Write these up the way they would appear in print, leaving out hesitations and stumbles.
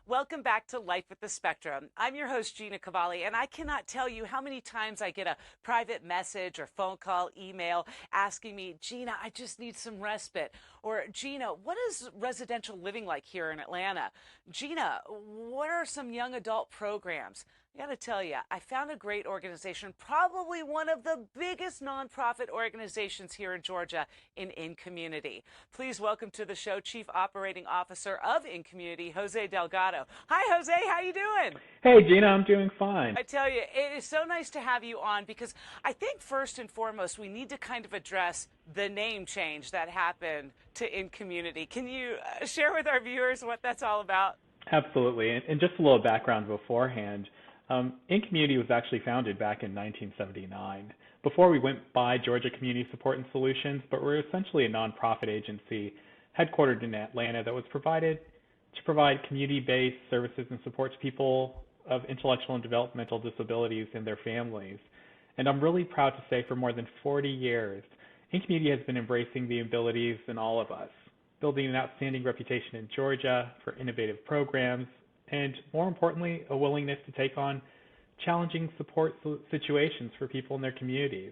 Welcome back to Life with the Spectrum. I'm your host, Gina Cavalli, and I cannot tell you how many times I get a private message or phone call, email asking me, Gina, I just need some respite. Or, Gina, what is residential living like here in Atlanta? Gina, what are some young adult programs? I got to tell you, I found a great organization, probably one of the biggest nonprofit organizations here in Georgia, in InCommunity. Please welcome to the show Chief Operating Officer of InCommunity, Jose Delgado. Hi, Jose. How you doing? Hey, Gina. I'm doing fine. I tell you, it is so nice to have you on because I think first and foremost, we need to kind of address the name change that happened to InCommunity. Can you share with our viewers what that's all about? Absolutely. And just a little background beforehand. InCommunity was actually founded back in 1979. Before we went by Georgia Community Support and Solutions, but we're essentially a nonprofit agency headquartered in Atlanta that was provided to provide community-based services and support to people of intellectual and developmental disabilities and their families. And I'm really proud to say for more than 40 years, InCommunity has been embracing the abilities in all of us, building an outstanding reputation in Georgia for innovative programs, and more importantly, a willingness to take on challenging support situations for people in their communities.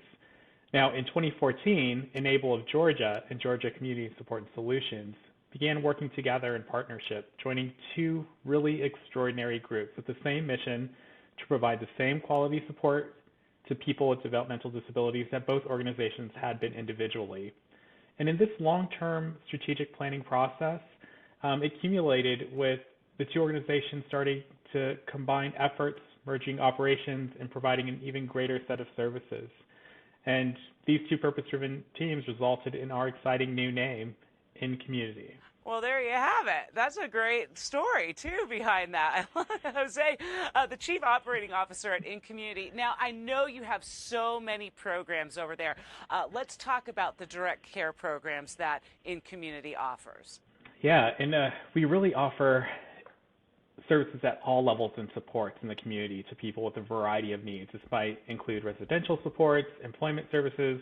Now, in 2014, Enable of Georgia and Georgia Community Support and Solutions began working together in partnership, joining two really extraordinary groups with the same mission to provide the same quality support to people with developmental disabilities that both organizations had been individually. And in this long-term strategic planning process, it accumulated with the two organizations starting to combine efforts, merging operations, and providing an even greater set of services. And these two purpose-driven teams resulted in our exciting new name, InCommunity. Well, there you have it. That's a great story, too, behind that. Jose, the Chief Operating Officer at InCommunity. Now, I know you have so many programs over there. Let's talk about the direct care programs that InCommunity offers. Yeah, and we really offer services at all levels and supports in the community to people with a variety of needs. This might include residential supports, employment services,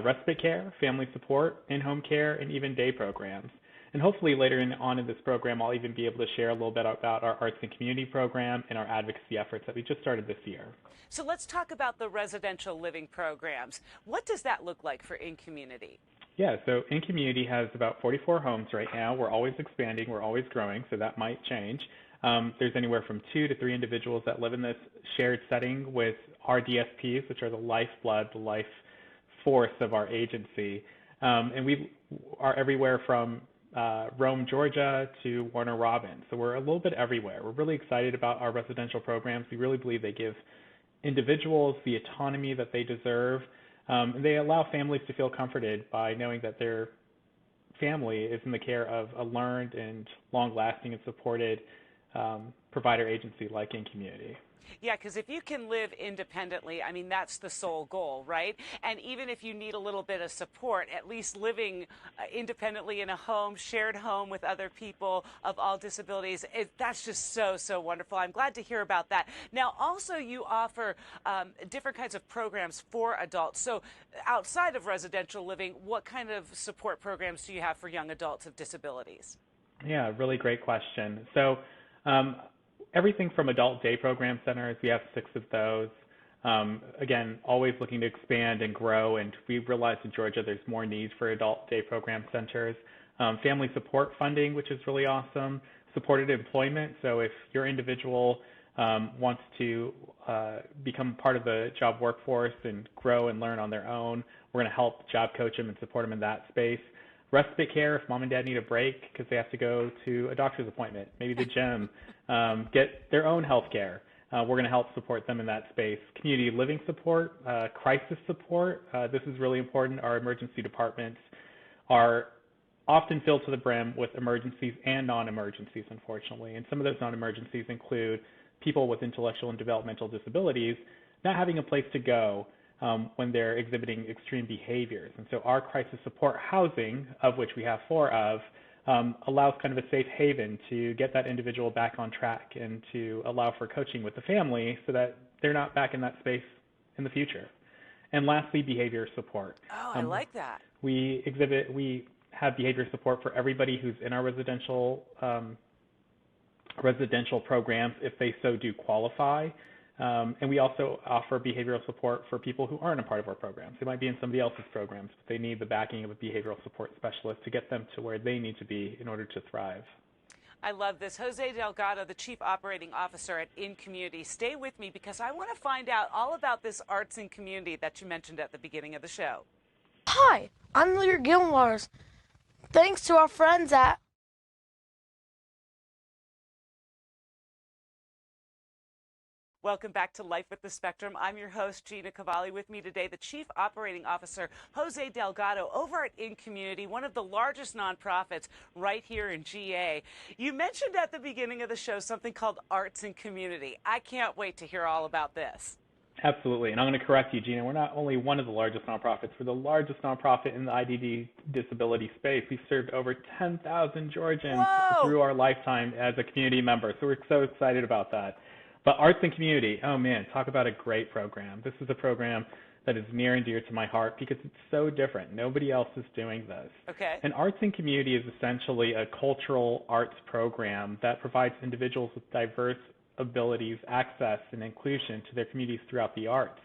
respite care, family support, in-home care, and even day programs. And hopefully later on in this program, I'll even be able to share a little bit about our Arts InCommunity program and our advocacy efforts that we just started this year. So let's talk about the residential living programs. What does that look like for InCommunity? Yeah, so InCommunity has about 44 homes right now. We're always expanding, we're always growing, so that might change. There's anywhere from 2 to 3 individuals that live in this shared setting with our DSPs, which are the lifeblood, the life force of our agency. And we are everywhere from Rome, Georgia to Warner Robins. So we're a little bit everywhere. We're really excited about our residential programs. We really believe they give individuals the autonomy that they deserve. And they allow families to feel comforted by knowing that their family is in the care of a learned and long-lasting and supported provider agency like InCommunity. Yeah, because if you can live independently, I mean, that's the sole goal, right? And even if you need a little bit of support, at least living independently in a home, shared home with other people of all disabilities, that's just so, so wonderful. I'm glad to hear about that. Now, also, you offer different kinds of programs for adults. So outside of residential living, what kind of support programs do you have for young adults of disabilities? Yeah, really great question. So everything from adult day program centers, we have 6 of those. Again, always looking to expand and grow, and we've realized in Georgia there's more need for adult day program centers. Family support funding, which is really awesome. Supported employment, so if your individual wants to become part of the job workforce and grow and learn on their own, we're going to help job coach them and support them in that space. Respite care, if mom and dad need a break because they have to go to a doctor's appointment, maybe the gym, get their own health care. We're going to help support them in that space. Community living support, crisis support, this is really important. Our emergency departments are often filled to the brim with emergencies and non-emergencies, unfortunately. And some of those non-emergencies include people with intellectual and developmental disabilities not having a place to go when they're exhibiting extreme behaviors. And so our crisis support housing, of which we have 4 of, allows kind of a safe haven to get that individual back on track and to allow for coaching with the family so that they're not back in that space in the future. And lastly, behavior support. Oh, I like that. We have behavior support for everybody who's in our residential residential programs if they so do qualify. And we also offer behavioral support for people who aren't a part of our programs. They might be in somebody else's programs, but they need the backing of a behavioral support specialist to get them to where they need to be in order to thrive. I love this. Jose Delgado, the Chief Operating Officer at InCommunity. Stay with me because I want to find out all about this Arts InCommunity that you mentioned at the beginning of the show. Hi, I'm Lear Gilmars. Thanks to our friends at Welcome back to Life with the Spectrum. I'm your host, Gina Cavalli. With me today, the Chief Operating Officer, Jose Delgado, over at InCommunity, one of the largest nonprofits right here in GA. You mentioned at the beginning of the show something called Arts InCommunity. I can't wait to hear all about this. Absolutely, and I'm going to correct you, Gina. We're not only one of the largest nonprofits, we're the largest nonprofit in the IDD disability space. We've served over 10,000 Georgians through our lifetime as a community member, so we're so excited about that. But Arts InCommunity, oh man, talk about a great program. This is a program that is near and dear to my heart because it's so different. Nobody else is doing this. Okay. And Arts InCommunity is essentially a cultural arts program that provides individuals with diverse abilities, access, and inclusion to their communities throughout the arts.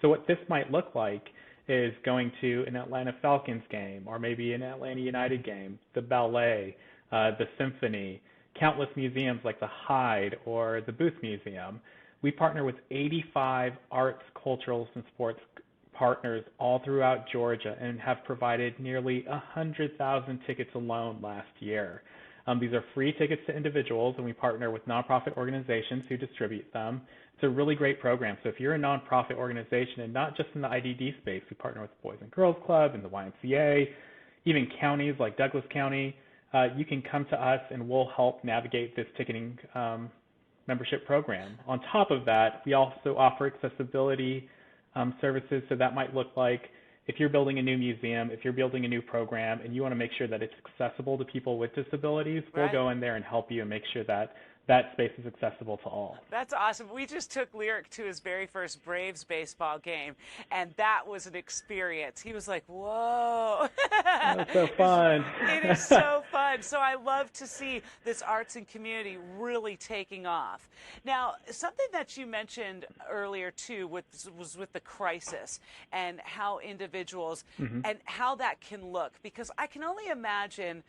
So what this might look like is going to an Atlanta Falcons game, or maybe an Atlanta United game, the ballet, the symphony, countless museums like the Hyde or the Booth Museum. We partner with 85 arts, culturals, and sports partners all throughout Georgia and have provided nearly 100,000 tickets alone last year. These are free tickets to individuals, and we partner with nonprofit organizations who distribute them. It's a really great program. So if you're a nonprofit organization, and not just in the IDD space, we partner with the Boys and Girls Club and the YMCA, even counties like Douglas County, you can come to us and we'll help navigate this ticketing membership program. On top of that, we also offer accessibility services. So that might look like if you're building a new museum, if you're building a new program, and you want to make sure that it's accessible to people with disabilities, we'll go in there and help you and make sure that that space is accessible to all. That's awesome. We just took Lyric to his very first Braves baseball game, and that was an experience. He was like, whoa. That's so fun. It is so fun. So I love to see this Arts InCommunity really taking off. Now, something that you mentioned earlier, too, was with the crisis and how individuals and how that can look, because I can only imagine,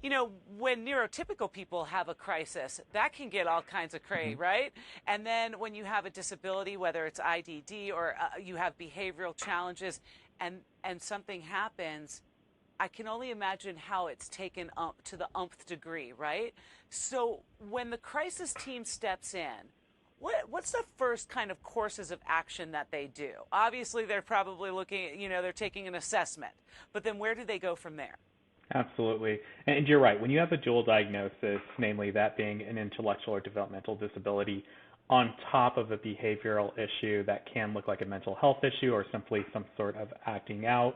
you know, when neurotypical people have a crisis, that can get all kinds of crazy, right? And then when you have a disability, whether it's IDD or you have behavioral challenges, and something happens, I can only imagine how it's taken up to the umpth degree, right? So when the crisis team steps in, what's the first kind of courses of action that they do? Obviously, they're probably looking at, you know, they're taking an assessment, but then where do they go from there? Absolutely. And you're right. When you have a dual diagnosis, namely that being an intellectual or developmental disability, on top of a behavioral issue that can look like a mental health issue or simply some sort of acting out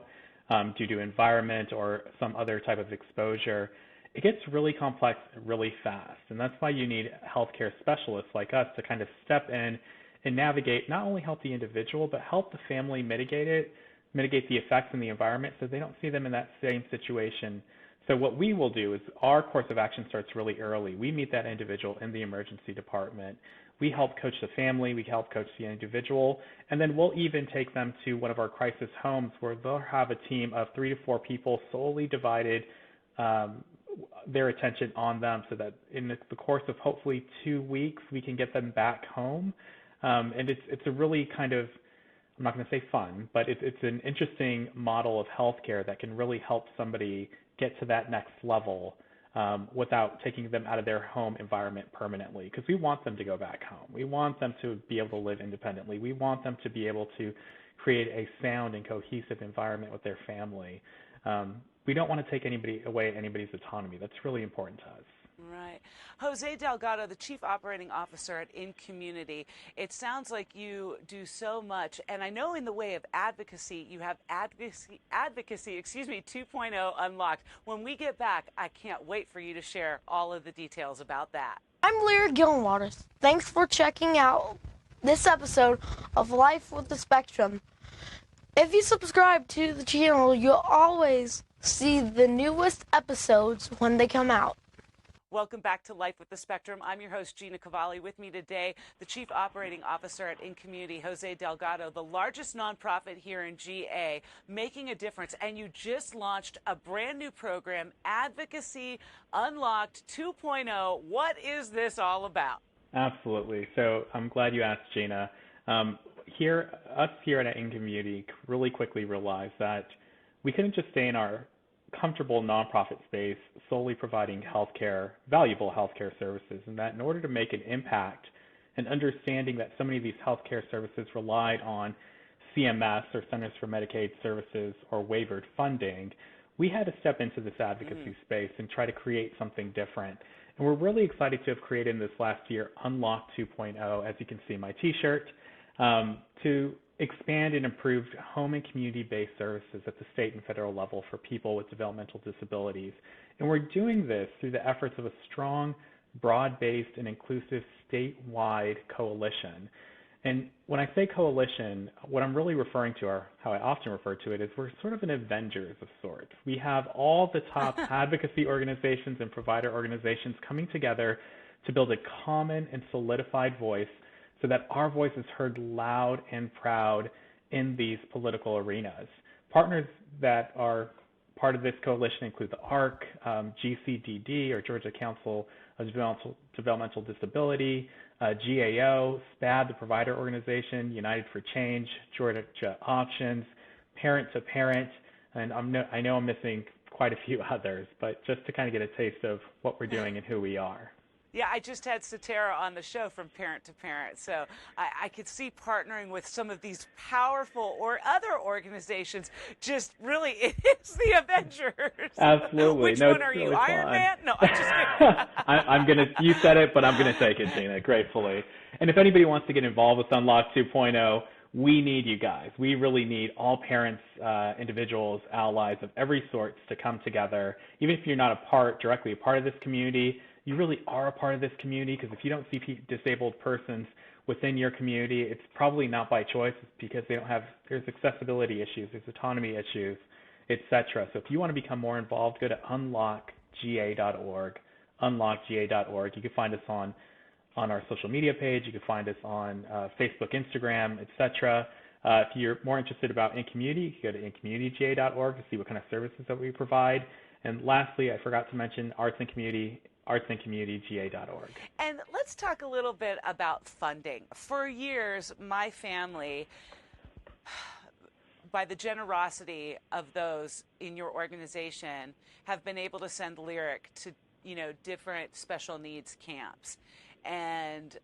due to environment or some other type of exposure, it gets really complex really fast. And that's why you need healthcare specialists like us to kind of step in and navigate, not only help the individual, but help the family mitigate the effects in the environment so they don't see them in that same situation. So what we will do is our course of action starts really early. We meet that individual in the emergency department. We help coach the family, we help coach the individual, and then we'll even take them to one of our crisis homes where they'll have a team of 3 to 4 people solely divided their attention on them so that in the course of hopefully 2 weeks, we can get them back home. And it's a really kind of, I'm not going to say fun, but it's an interesting model of healthcare that can really help somebody get to that next level without taking them out of their home environment permanently, because we want them to go back home. We want them to be able to live independently. We want them to be able to create a sound and cohesive environment with their family. We don't want to take away anybody's autonomy. That's really important to us. Right. Jose Delgado, the Chief Operating Officer at InCommunity, it sounds like you do so much. And I know in the way of advocacy, you have Advocacy 2.0 unlocked. When we get back, I can't wait for you to share all of the details about that. I'm Lyra Gilmwaters. Thanks for checking out this episode of Life with the Spectrum. If you subscribe to the channel, you'll always see the newest episodes when they come out. Welcome back to Life with the Spectrum. I'm your host, Gina Cavalli. With me today, the Chief Operating Officer at InCommunity, Jose Delgado, the largest nonprofit here in GA, making a difference. And you just launched a brand new program, Advocacy Unlocked 2.0. What is this all about? Absolutely. So I'm glad you asked, Gina. Us here at InCommunity really quickly realized that we couldn't just stay in our comfortable nonprofit space solely providing valuable healthcare services, and that in order to make an impact and understanding that so many of these healthcare services relied on CMS or Centers for Medicaid Services or waivered funding, we had to step into this advocacy space and try to create something different. And we're really excited to have created in this last year Unlock 2.0, as you can see in my t-shirt, to expand and improve home and community-based services at the state and federal level for people with developmental disabilities. And we're doing this through the efforts of a strong, broad-based, and inclusive statewide coalition. And when I say coalition, what I'm really referring to, or how I often refer to it, is we're sort of an Avengers of sorts. We have all the top advocacy organizations and provider organizations coming together to build a common and solidified voice so that our voice is heard loud and proud in these political arenas. Partners that are part of this coalition include the ARC, GCDD, or Georgia Council of Developmental Disability, GAO, SPAD, the provider organization, United for Change, Georgia Options, Parent to Parent, and I know I'm missing quite a few others, but just to kind of get a taste of what we're doing and who we are. Yeah, I just had Satara on the show from Parent to Parent, so I could see partnering with some of these powerful or other organizations. Just really, it's the Avengers. Absolutely. Which one are you, Iron Man? No, I'm just kidding. You said it, but I'm gonna take it, Gina, gratefully. And if anybody wants to get involved with Unlock 2.0, we need you guys. We really need all parents, individuals, allies of every sort to come together. Even if you're not directly a part of this community, you really are a part of this community, because if you don't see disabled persons within your community, it's probably not by choice. It's because there's accessibility issues, there's autonomy issues, etc. So if you want to become more involved, go to unlockga.org, unlockga.org. You can find us on our social media page. You can find us on Facebook, Instagram, etc. If you're more interested about InCommunity, you can go to incommunityga.org to see what kind of services that we provide. And lastly, I forgot to mention Arts InCommunity, artsincommunityga.org. And let's talk a little bit about funding. For years, my family, by the generosity of those in your organization, have been able to send Lyric to, different special needs camps. And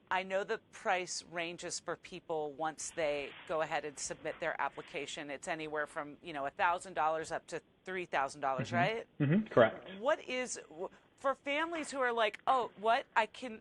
I know the price ranges for people once they go ahead and submit their application. It's anywhere from, $1,000 up to $3,000, right? Mm-hmm. Correct. What is, for families who are like, oh, what, I can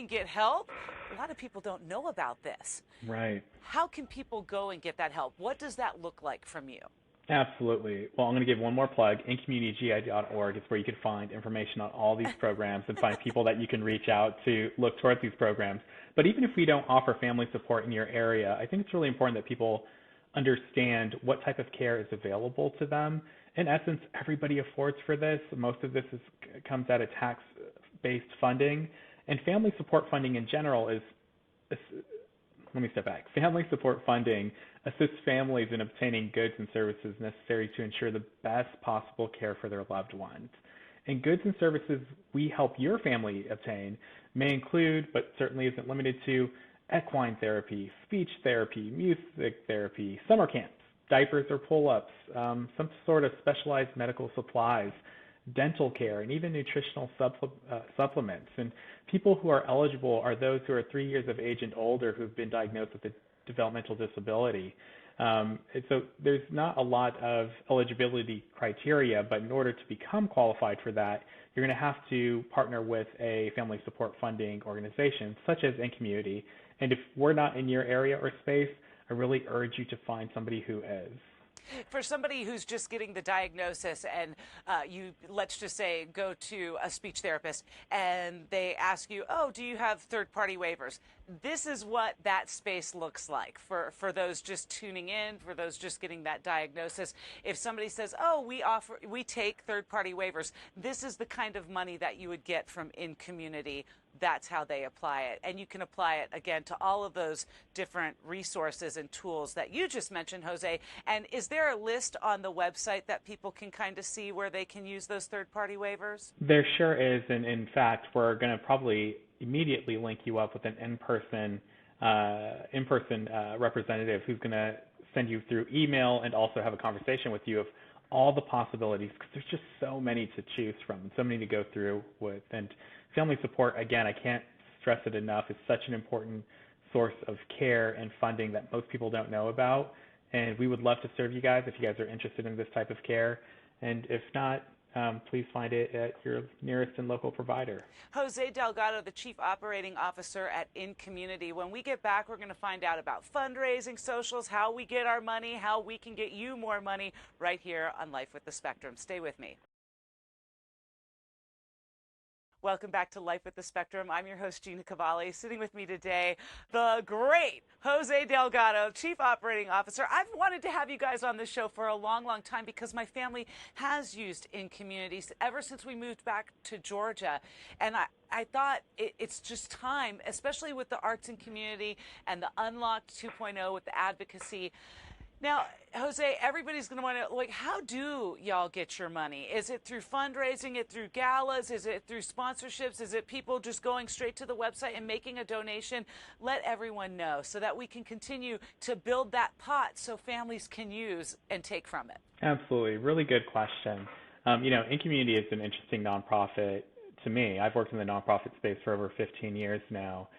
get help? A lot of people don't know about this. Right. How can people go and get that help? What does that look like from you? Absolutely. Well, I'm going to give one more plug. incommunityga.org is where you can find information on all these programs and find people that you can reach out to look towards these programs. But even if we don't offer family support in your area, I think it's really important that people understand what type of care is available to them. In essence, everybody affords for this. Most of this comes out of tax-based funding. And family support funding in general let me step back. Family support funding assists families in obtaining goods and services necessary to ensure the best possible care for their loved ones. And goods and services we help your family obtain may include, but certainly isn't limited to, equine therapy, speech therapy, music therapy, summer camps, diapers or pull-ups, some sort of specialized medical supplies, dental care, and even nutritional supplements. And people who are eligible are those who are 3 years of age and older who've been diagnosed with a developmental disability. And so there's not a lot of eligibility criteria, but in order to become qualified for that, you're going to have to partner with a family support funding organization such as InCommunity. And if we're not in your area or space, I really urge you to find somebody who is. For somebody who's just getting the diagnosis and you, let's just say, go to a speech therapist and they ask you, oh, do you have third-party waivers? this is what that space looks like for those just tuning in, for those just getting that diagnosis. If somebody says, oh, we take third-party waivers, this is the kind of money that you would get from InCommunity. That's how they apply it. And you can apply it, again, to all of those different resources and tools that you just mentioned, Jose. And is there a list on the website that people can kind of see where they can use those third-party waivers? There sure is. And in fact, we're going to probably immediately link you up with an in-person representative who's going to send you through email and also have a conversation with you of all the possibilities, because there's just so many to choose from, so many to go through with. And family support, again, I can't stress it enough, is such an important source of care and funding that most people don't know about. And we would love to serve you guys if you guys are interested in this type of care. And if not, please find it at your nearest and local provider. Jose Delgado, the Chief Operating Officer at InCommunity. When we get back, we're going to find out about fundraising, socials, how we get our money, how we can get you more money right here on Life with the Spectrum. Stay with me. Welcome back to Life with the Spectrum. I'm your host, Gina Cavalli. Sitting with me today, the great Jose Delgado, Chief Operating Officer. I've wanted to have you guys on this show for a long, long time because my family has used InCommunity ever since we moved back to Georgia. And I thought it's just time, especially with the Arts InCommunity and the Unlocked 2.0 with the advocacy. Now, Jose, everybody's going to want to, like, how do y'all get your money? Is it through fundraising, it through galas? Is it through sponsorships? Is it people just going straight to the website and making a donation? Let everyone know so that we can continue to build that pot so families can use and take from it. Absolutely. Really good question. InCommunity is an interesting nonprofit to me. I've worked in the nonprofit space for over 15 years now,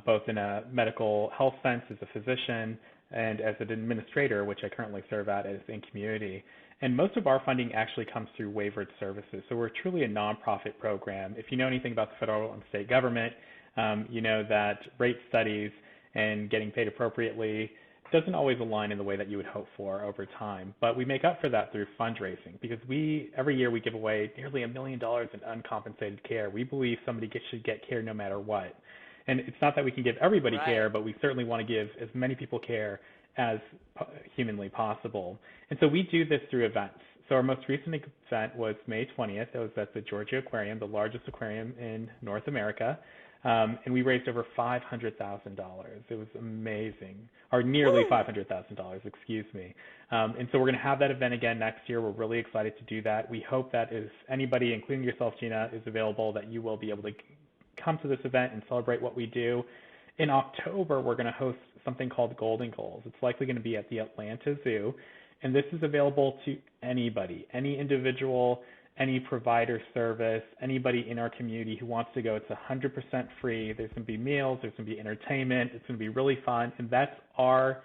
both in a medical health sense as a physician, and as an administrator, which I currently serve at as InCommunity. And most of our funding actually comes through waivered services. So we're truly a nonprofit program. If you know anything about the federal and state government, you know that rate studies and getting paid appropriately doesn't always align in the way that you would hope for over time. But we make up for that through fundraising, because every year we give away nearly $1 million in uncompensated care. We believe somebody should get care no matter what. And it's not that we can give everybody care, but we certainly want to give as many people care as humanly possible. And so we do this through events. So our most recent event was May 20th. It was at the Georgia Aquarium, the largest aquarium in North America. And we raised over $500,000. It was amazing, or nearly $500,000, excuse me. And so we're going to have that event again next year. We're really excited to do that. We hope that if anybody, including yourself, Gina, is available, that you will be able to come to this event and celebrate what we do. In October, we're going to host something called Golden Goals. It's likely going to be at the Atlanta Zoo, and this is available to anybody, any individual, any provider service, anybody in our community who wants to go. It's 100% free. There's going to be meals, there's going to be entertainment, it's going to be really fun, and that's our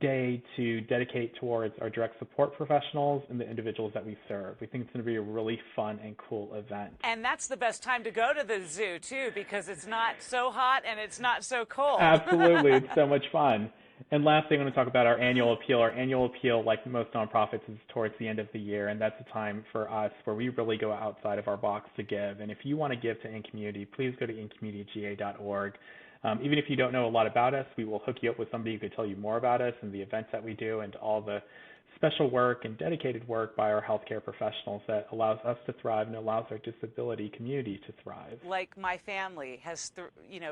day to dedicate towards our direct support professionals and the individuals that we serve. We think it's going to be a really fun and cool event. And that's the best time to go to the zoo, too, because it's not so hot and it's not so cold. Absolutely. It's so much fun. And lastly, I'm going to talk about our annual appeal. Our annual appeal, like most nonprofits, is towards the end of the year, and that's a time for us where we really go outside of our box to give. And if you want to give to InCommunity, please go to incommunityga.org. Even if you don't know a lot about us, we will hook you up with somebody who can tell you more about us and the events that we do and all the special work and dedicated work by our healthcare professionals that allows us to thrive and allows our disability community to thrive. Like my family has,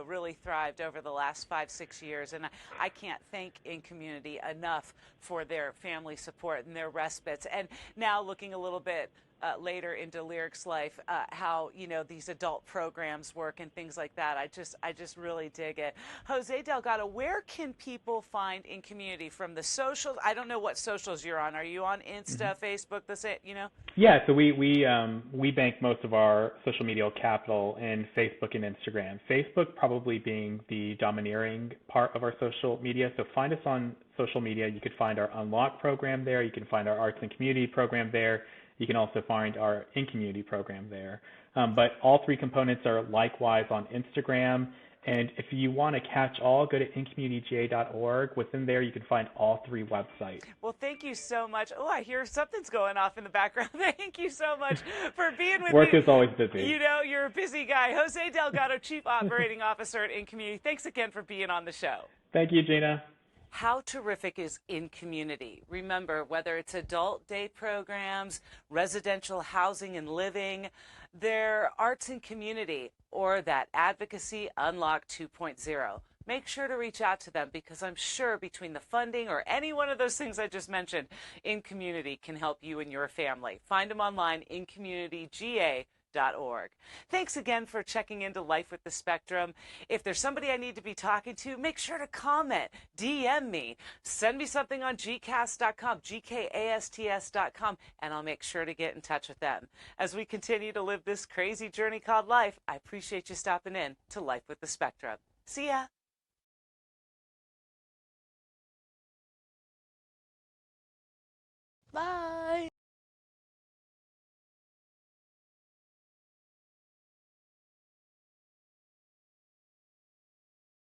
really thrived over the last 5-6 years, and I can't thank InCommunity enough for their family support and their respites. And now looking a little bit later into Lyric's life, how these adult programs work and things like that. I just really dig it. Jose Delgado, where can people find InCommunity from the socials? I don't know what socials you're on. Are you on Insta, Facebook, Yeah, so we bank most of our social media capital in Facebook and Instagram. Facebook probably being the domineering part of our social media. So find us on social media. You could find our Unlock program there. You can find our Arts InCommunity program there. You can also find our InCommunity program there. But all three components are likewise on Instagram And if you want to catch all, go to incommunityga.org. Within there, you can find all 3 websites. Well, thank you so much. Oh, I hear something's going off in the background. Thank you so much for being with me. Work is always busy. You know, you're a busy guy. Jose Delgado, Chief Operating Officer at InCommunity. Thanks again for being on the show. Thank you, Gina. How terrific is InCommunity? Remember, whether it's adult day programs, residential housing and living, their Arts InCommunity, or that Advocacy Unlock 2.0. Make sure to reach out to them because I'm sure between the funding or any one of those things I just mentioned, InCommunity can help you and your family. Find them online, incommunityga.org. Thanks again for checking into Life with the Spectrum. If there's somebody I need to be talking to, make sure to comment, DM me, send me something on gcast.com, gkasts.com, and I'll make sure to get in touch with them. As we continue to live this crazy journey called life, I appreciate you stopping in to Life with the Spectrum. See ya. Bye.